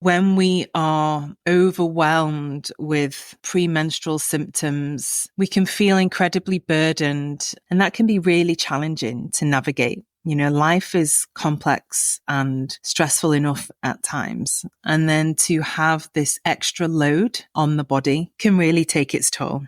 When we are overwhelmed with premenstrual symptoms, we can feel incredibly burdened, and that can be really challenging to navigate. Life is complex and stressful enough at times. And then to have this extra load on the body can really take its toll.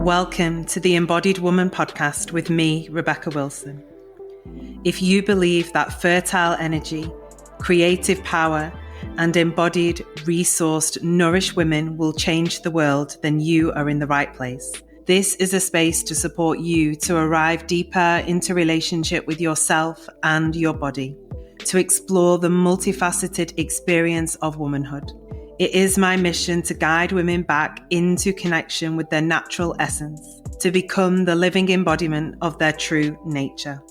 Welcome to the Embodied Woman podcast with me, Rebecca Wilson. If you believe that fertile energy, creative power, and embodied, resourced, nourished women will change the world, then you are in the right place. This is a space to support you to arrive deeper into relationship with yourself and your body, to explore the multifaceted experience of womanhood. It is my mission to guide women back into connection with their natural essence, to become the living embodiment of their true nature.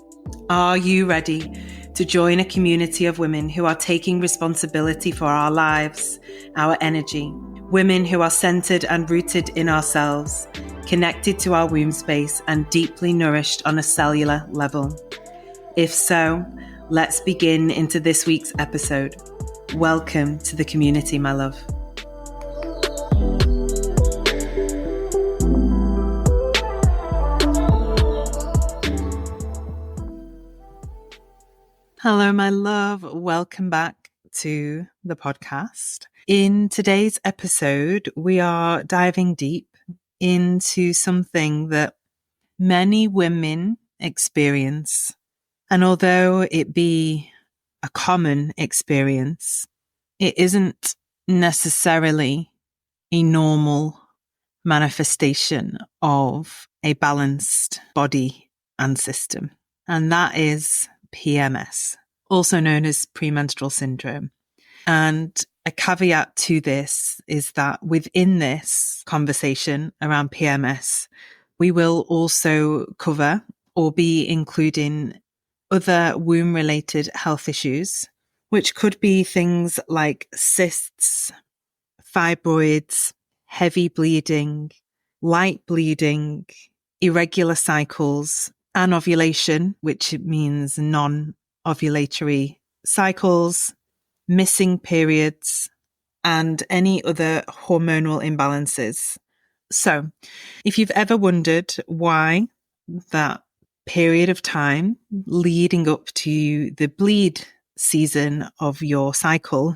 Are you ready to join a community of women who are taking responsibility for our lives, our energy, women who are centered and rooted in ourselves, connected to our womb space and deeply nourished on a cellular level? If so, let's begin into this week's episode. Welcome to the community, my love. Hello, my love. Welcome back to the podcast. In today's episode, we are diving deep into something that many women experience. And although it be a common experience, it isn't necessarily a normal manifestation of a balanced body and system. And that is PMS, also known as premenstrual syndrome. And a caveat to this is that within this conversation around PMS, we will also cover or be including other womb-related health issues, which could be things like cysts, fibroids, heavy bleeding, light bleeding, irregular cycles, anovulation, which means non-ovulatory cycles, missing periods, and any other hormonal imbalances. So, if you've ever wondered why that period of time leading up to the bleed season of your cycle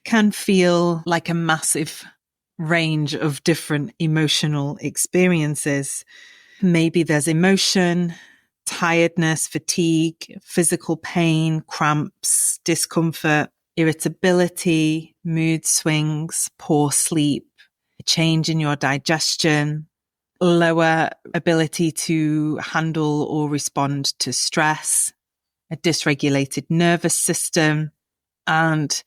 can feel like a massive range of different emotional experiences. Maybe there's emotion, tiredness, fatigue, physical pain, cramps, discomfort, irritability, mood swings, poor sleep, a change in your digestion, lower ability to handle or respond to stress, a dysregulated nervous system, and,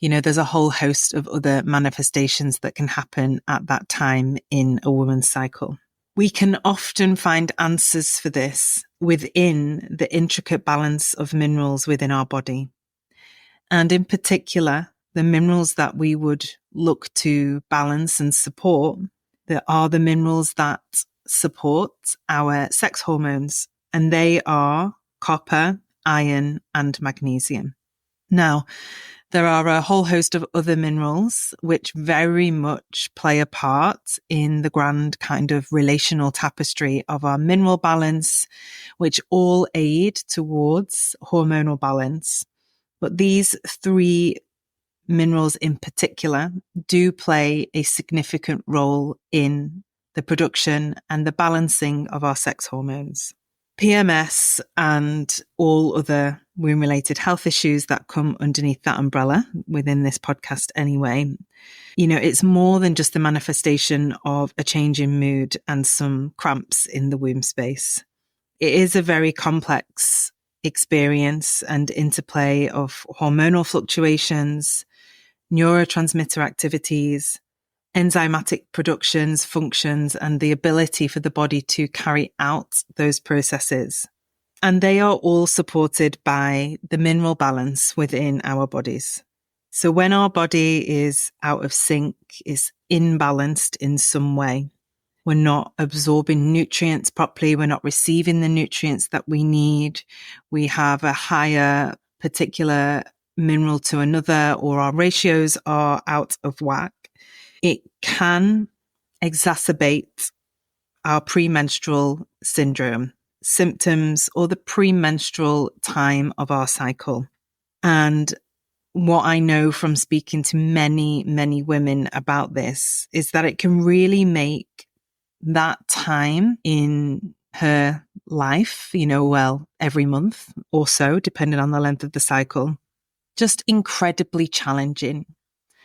there's a whole host of other manifestations that can happen at that time in a woman's cycle. We can often find answers for this within the intricate balance of minerals within our body. And in particular, the minerals that we would look to balance and support, there are the minerals that support our sex hormones, and they are copper, iron, and magnesium. Now, there are a whole host of other minerals which very much play a part in the grand kind of relational tapestry of our mineral balance, which all aid towards hormonal balance. But these three minerals in particular do play a significant role in the production and the balancing of our sex hormones. PMS and all other womb-related health issues that come underneath that umbrella within this podcast anyway, it's more than just the manifestation of a change in mood and some cramps in the womb space. It is a very complex experience and interplay of hormonal fluctuations, neurotransmitter activities, enzymatic productions, functions, and the ability for the body to carry out those processes. And they are all supported by the mineral balance within our bodies. So when our body is out of sync, is imbalanced in some way, We're not absorbing nutrients properly. We're not receiving the nutrients that we need. We have a higher particular mineral to another, or our ratios are out of whack. It can exacerbate our premenstrual syndrome symptoms, or the premenstrual time of our cycle. And what I know from speaking to many, many women about this is that it can really make that time in her life, every month or so, depending on the length of the cycle, just incredibly challenging.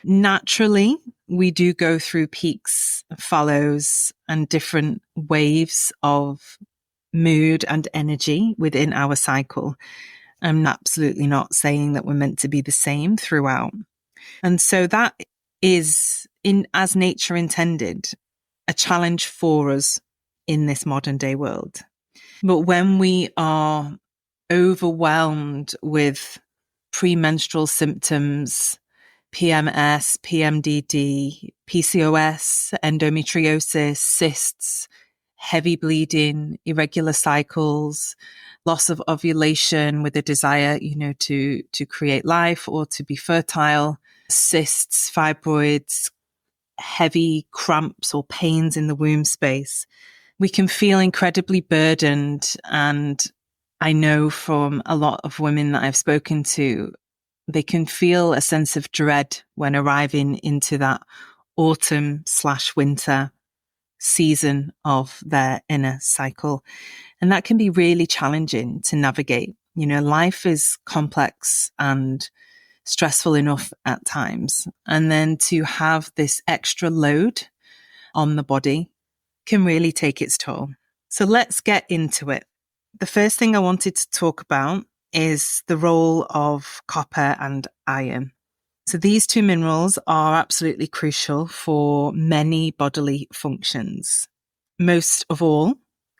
Naturally, we do go through peaks, follows, and different waves of mood and energy within our cycle. I'm absolutely not saying that we're meant to be the same throughout. And so that is, as nature intended, a challenge for us in this modern day world. But when we are overwhelmed with premenstrual symptoms, PMS, PMDD, PCOS, endometriosis, cysts, heavy bleeding, irregular cycles, loss of ovulation with a desire, to create life or to be fertile, cysts, fibroids, heavy cramps or pains in the womb space, we can feel incredibly burdened. And I know from a lot of women that I've spoken to, they can feel a sense of dread when arriving into that autumn/winter season of their inner cycle. And that can be really challenging to navigate. Life is complex and stressful enough at times. And then to have this extra load on the body can really take its toll. So let's get into it. The first thing I wanted to talk about is the role of copper and iron. So these two minerals are absolutely crucial for many bodily functions, most of all,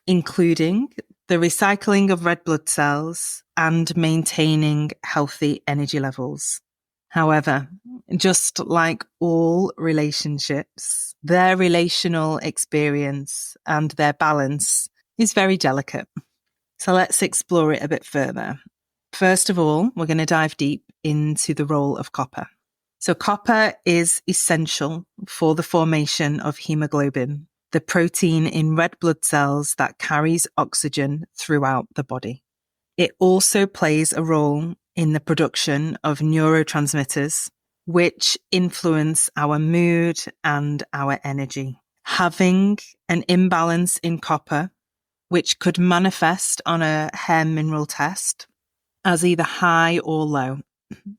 including the recycling of red blood cells and maintaining healthy energy levels. However, just like all relationships, their relational experience and their balance is very delicate. So let's explore it a bit further. First of all, we're going to dive deep into the role of copper. So copper is essential for the formation of hemoglobin, the protein in red blood cells that carries oxygen throughout the body. It also plays a role in the production of neurotransmitters, which influence our mood and our energy. Having an imbalance in copper, which could manifest on a hair mineral test as either high or low.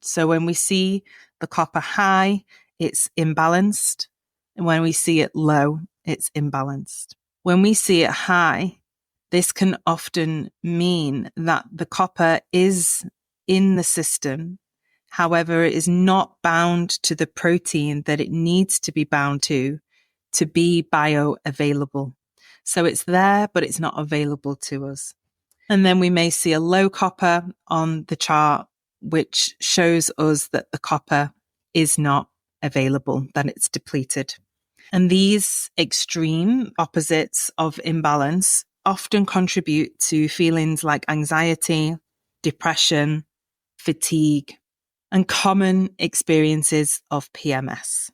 So when we see the copper high, it's imbalanced. And when we see it low, it's imbalanced. When we see it high, this can often mean that the copper is in the system. However, it is not bound to the protein that it needs to be bound to be bioavailable. So it's there, but it's not available to us. And then we may see a low copper on the chart, which shows us that the copper is not available, that it's depleted. And these extreme opposites of imbalance often contribute to feelings like anxiety, depression, fatigue, and common experiences of PMS.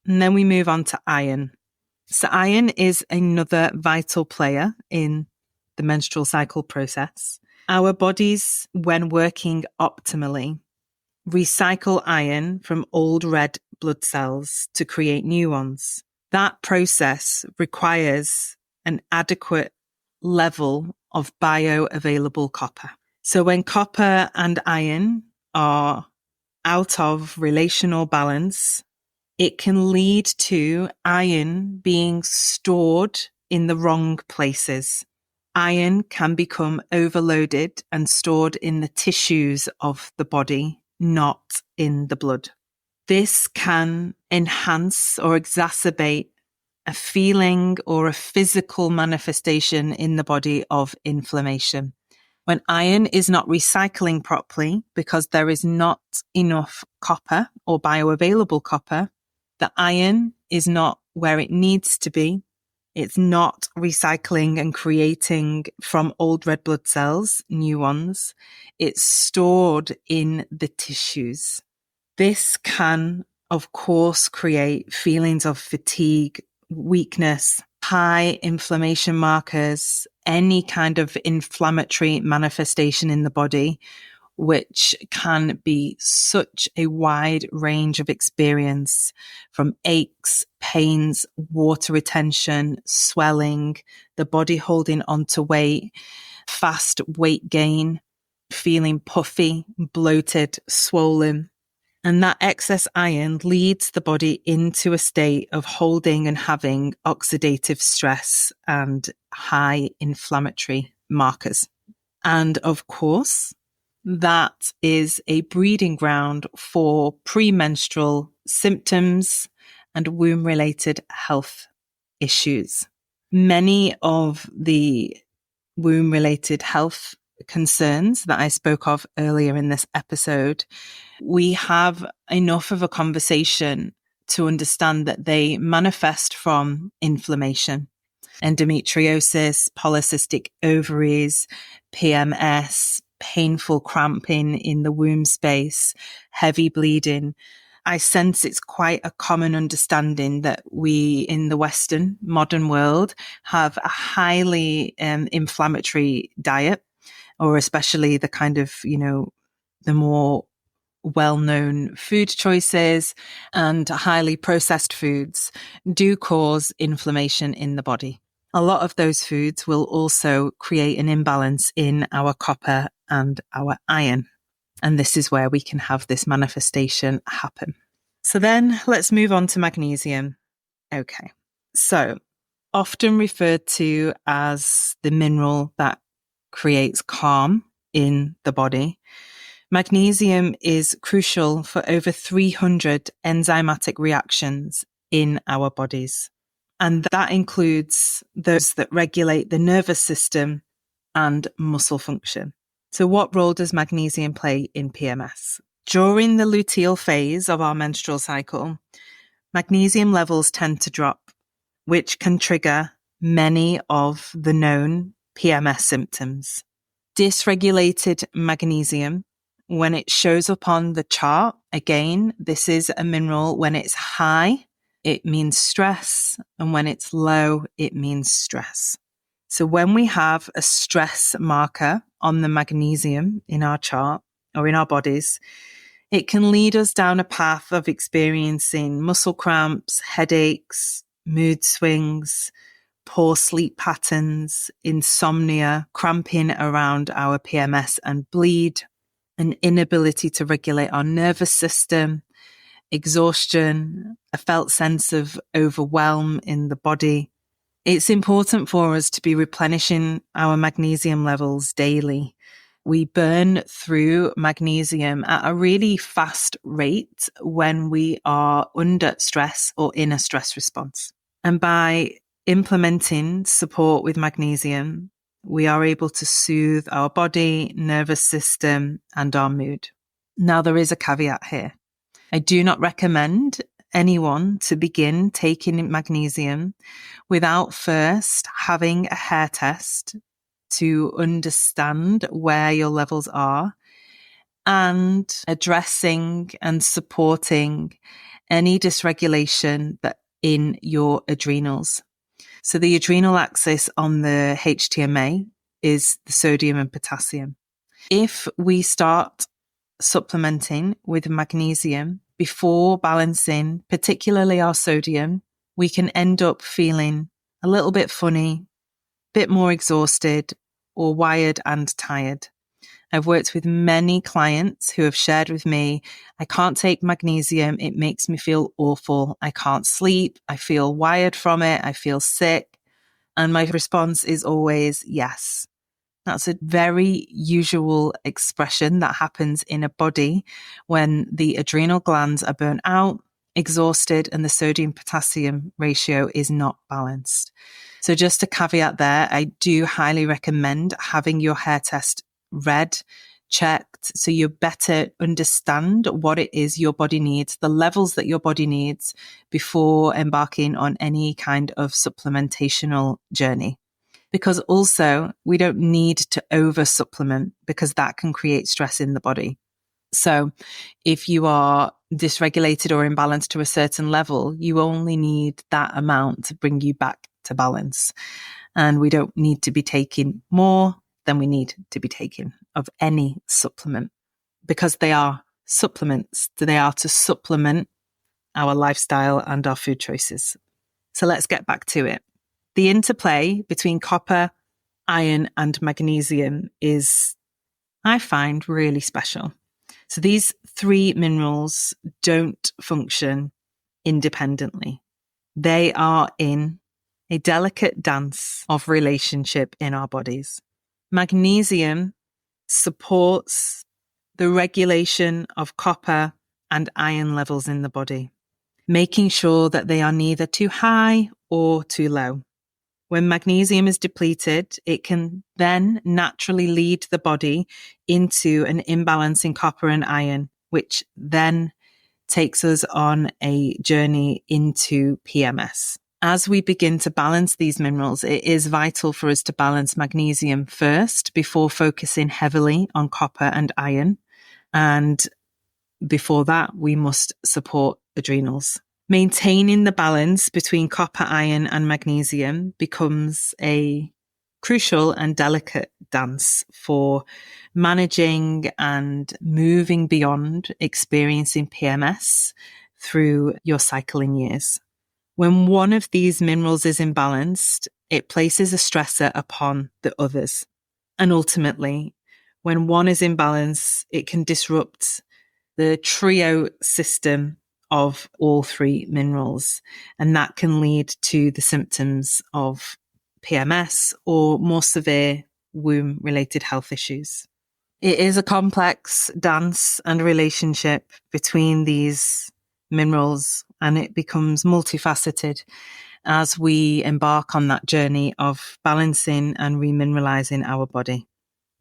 And then we move on to iron. So iron is another vital player in the menstrual cycle process. Our bodies, when working optimally, recycle iron from old red blood cells to create new ones. That process requires an adequate level of bioavailable copper. So when copper and iron are out of relational balance, it can lead to iron being stored in the wrong places. Iron can become overloaded and stored in the tissues of the body, not in the blood. This can enhance or exacerbate a feeling or a physical manifestation in the body of inflammation. When iron is not recycling properly because there is not enough copper or bioavailable copper, the iron is not where it needs to be, It's not recycling and creating from old red blood cells, new ones. It's stored in the tissues. This can, of course, create feelings of fatigue, weakness, high inflammation markers, any kind of inflammatory manifestation in the body, which can be such a wide range of experience, from aches, pains, water retention, swelling, the body holding onto weight, fast weight gain, feeling puffy, bloated, swollen. And that excess iron leads the body into a state of holding and having oxidative stress and high inflammatory markers. And of course, that is a breeding ground for premenstrual symptoms and womb-related health issues. Many of the womb-related health concerns that I spoke of earlier in this episode, we have enough of a conversation to understand that they manifest from inflammation. Endometriosis, polycystic ovaries, PMS, painful cramping in the womb space, heavy bleeding. I sense it's quite a common understanding that we in the Western modern world have a highly inflammatory diet, or especially the kind of, the more well-known food choices and highly processed foods do cause inflammation in the body. A lot of those foods will also create an imbalance in our copper and our iron. And this is where we can have this manifestation happen. So then let's move on to magnesium. Okay. So often referred to as the mineral that creates calm in the body, magnesium is crucial for over 300 enzymatic reactions in our bodies. And that includes those that regulate the nervous system and muscle function. So what role does magnesium play in PMS? During the luteal phase of our menstrual cycle, magnesium levels tend to drop, which can trigger many of the known PMS symptoms. Dysregulated magnesium, when it shows up on the chart, again, this is a mineral. When it's high, it means stress. And when it's low, it means stress. So when we have a stress marker on the magnesium in our chart or in our bodies, it can lead us down a path of experiencing muscle cramps, headaches, mood swings, poor sleep patterns, insomnia, cramping around our PMS and bleed, an inability to regulate our nervous system, exhaustion, a felt sense of overwhelm in the body. It's important for us to be replenishing our magnesium levels daily. We burn through magnesium at a really fast rate when we are under stress or in a stress response. And by implementing support with magnesium, we are able to soothe our body, nervous system, and our mood. Now, there is a caveat here. I do not recommend anyone to begin taking magnesium without first having a hair test to understand where your levels are and addressing and supporting any dysregulation that in your adrenals. So the adrenal axis on the HTMA is the sodium and potassium. If we start supplementing with magnesium before balancing, particularly our sodium, we can end up feeling a little bit funny, a bit more exhausted, or wired and tired. I've worked with many clients who have shared with me, I can't take magnesium. It makes me feel awful. I can't sleep. I feel wired from it. I feel sick. And my response is always yes. That's a very usual expression that happens in a body when the adrenal glands are burnt out, exhausted, and the sodium potassium ratio is not balanced. So just a caveat there, I do highly recommend having your hair test read checked, so you better understand what it is your body needs, the levels that your body needs before embarking on any kind of supplementational journey. Because also we don't need to over supplement, because that can create stress in the body. So if you are dysregulated or imbalanced to a certain level, you only need that amount to bring you back to balance. And we don't need to be taking more than we need to be taking of any supplement, because they are supplements. They are to supplement our lifestyle and our food choices. So let's get back to it. The interplay between copper, iron, and magnesium is, I find, really special. So these three minerals don't function independently. They are in a delicate dance of relationship in our bodies. Magnesium supports the regulation of copper and iron levels in the body, making sure that they are neither too high or too low. When magnesium is depleted, it can then naturally lead the body into an imbalance in copper and iron, which then takes us on a journey into PMS. As we begin to balance these minerals, it is vital for us to balance magnesium first before focusing heavily on copper and iron. And before that, we must support adrenals. Maintaining the balance between copper, iron, and magnesium becomes a crucial and delicate dance for managing and moving beyond experiencing PMS through your cycling years. When one of these minerals is imbalanced, it places a stressor upon the others. And ultimately, when one is imbalanced, it can disrupt the trio system of all three minerals. And that can lead to the symptoms of PMS or more severe womb-related health issues. It is a complex dance and relationship between these minerals, and it becomes multifaceted as we embark on that journey of balancing and remineralizing our body.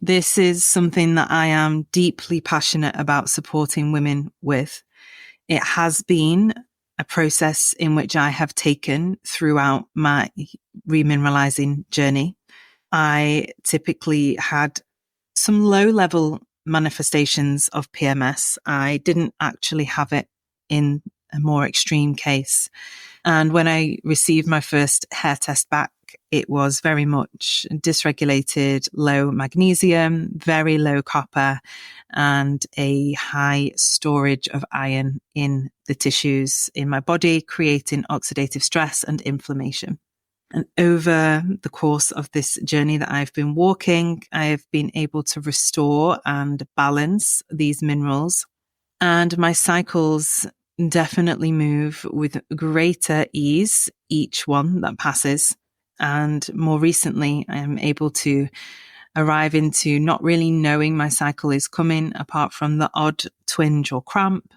This is something that I am deeply passionate about supporting women with. It has been a process in which I have taken throughout my remineralizing journey. I typically had some low-level manifestations of PMS. I didn't actually have it in a more extreme case. And when I received my first hair test back, it was very much dysregulated, low magnesium, very low copper, and a high storage of iron in the tissues in my body, creating oxidative stress and inflammation. And over the course of this journey that I've been walking, I have been able to restore and balance these minerals. And my cycles definitely move with greater ease, each one that passes. And more recently, I am able to arrive into not really knowing my cycle is coming, apart from the odd twinge or cramp,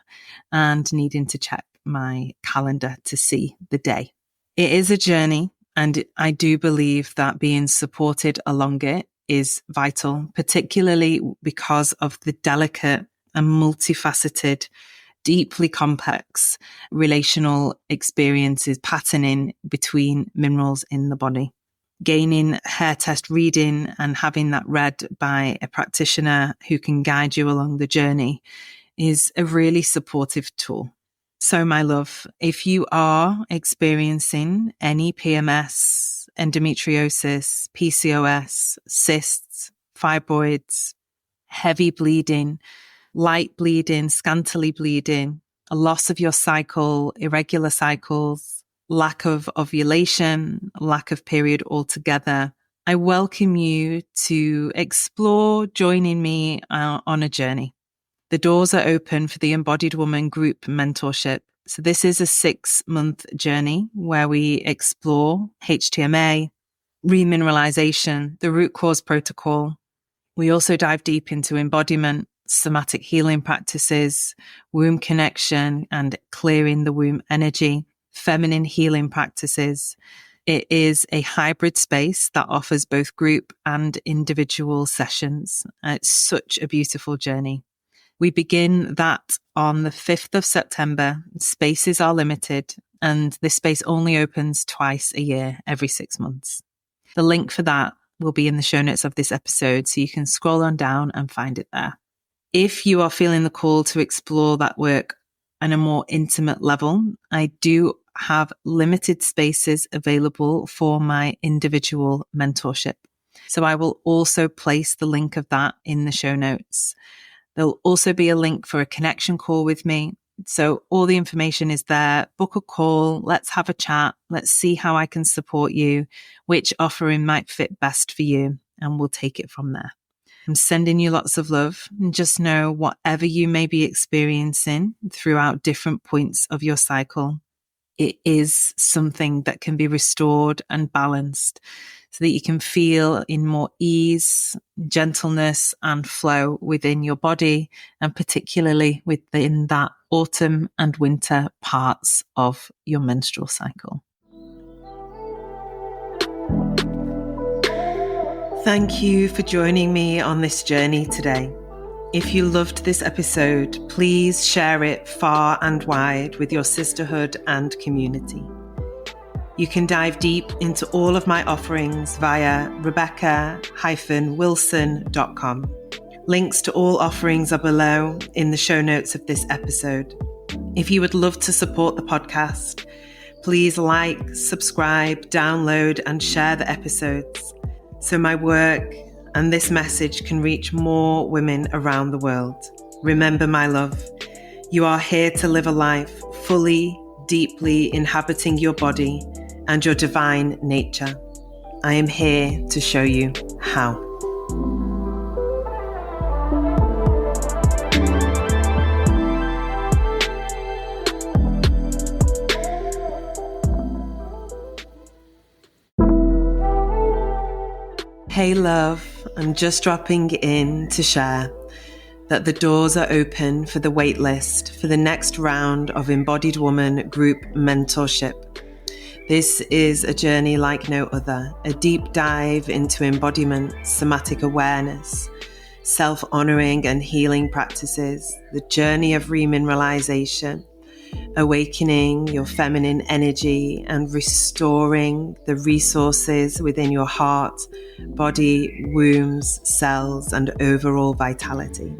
and needing to check my calendar to see the day. It is a journey, and I do believe that being supported along it is vital, particularly because of the delicate and multifaceted, deeply complex relational experiences patterning between minerals in the body. Gaining hair test reading and having that read by a practitioner who can guide you along the journey is a really supportive tool. So, my love, if you are experiencing any PMS, endometriosis, PCOS, cysts, fibroids, heavy bleeding, light bleeding, scantily bleeding, a loss of your cycle, irregular cycles, lack of ovulation, lack of period altogether, I welcome you to explore joining me on a journey. The doors are open for the Embodied Woman group mentorship. So this is a 6-month journey where we explore HTMA, remineralization, the root cause protocol. We also dive deep into embodiment, somatic healing practices, womb connection and clearing the womb energy, feminine healing practices, It is a hybrid space that offers both group and individual sessions. It's such a beautiful journey. We begin that on the 5th of September. Spaces are limited, and this space only opens twice a year, every 6 months. The link for that will be in the show notes of this episode, so you can scroll on down and find it there. If you are feeling the call to explore that work on a more intimate level, I do have limited spaces available for my individual mentorship. So I will also place the link of that in the show notes. There'll also be a link for a connection call with me. So all the information is there. Book a call. Let's have a chat. Let's see how I can support you, which offering might fit best for you, and we'll take it from there. I'm sending you lots of love, and just know whatever you may be experiencing throughout different points of your cycle, it is something that can be restored and balanced so that you can feel in more ease, gentleness and flow within your body, and particularly within that autumn and winter parts of your menstrual cycle. Thank you for joining me on this journey today. If you loved this episode, please share it far and wide with your sisterhood and community. You can dive deep into all of my offerings via rebecca-wilson.com. Links to all offerings are below in the show notes of this episode. If you would love to support the podcast, please like, subscribe, download, and share the episodes so my work and this message can reach more women around the world. Remember, my love, you are here to live a life fully, deeply inhabiting your body and your divine nature. I am here to show you how. Hey love, I'm just dropping in to share that the doors are open for the waitlist for the next round of Embodied Woman Group Mentorship. This is a journey like no other, a deep dive into embodiment, somatic awareness, self-honoring and healing practices, the journey of remineralization, awakening your feminine energy and restoring the resources within your heart, body, wombs, cells, and overall vitality.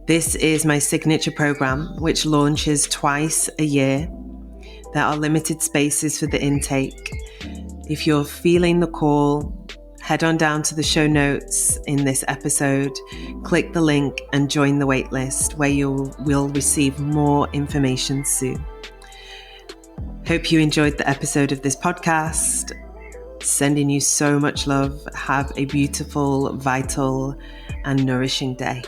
This is my signature program, which launches twice a year. There are limited spaces for the intake. If you're feeling the call, head on down to the show notes in this episode, click the link and join the waitlist where you will receive more information soon. Hope you enjoyed the episode of this podcast. Sending you so much love. Have a beautiful, vital, and nourishing day.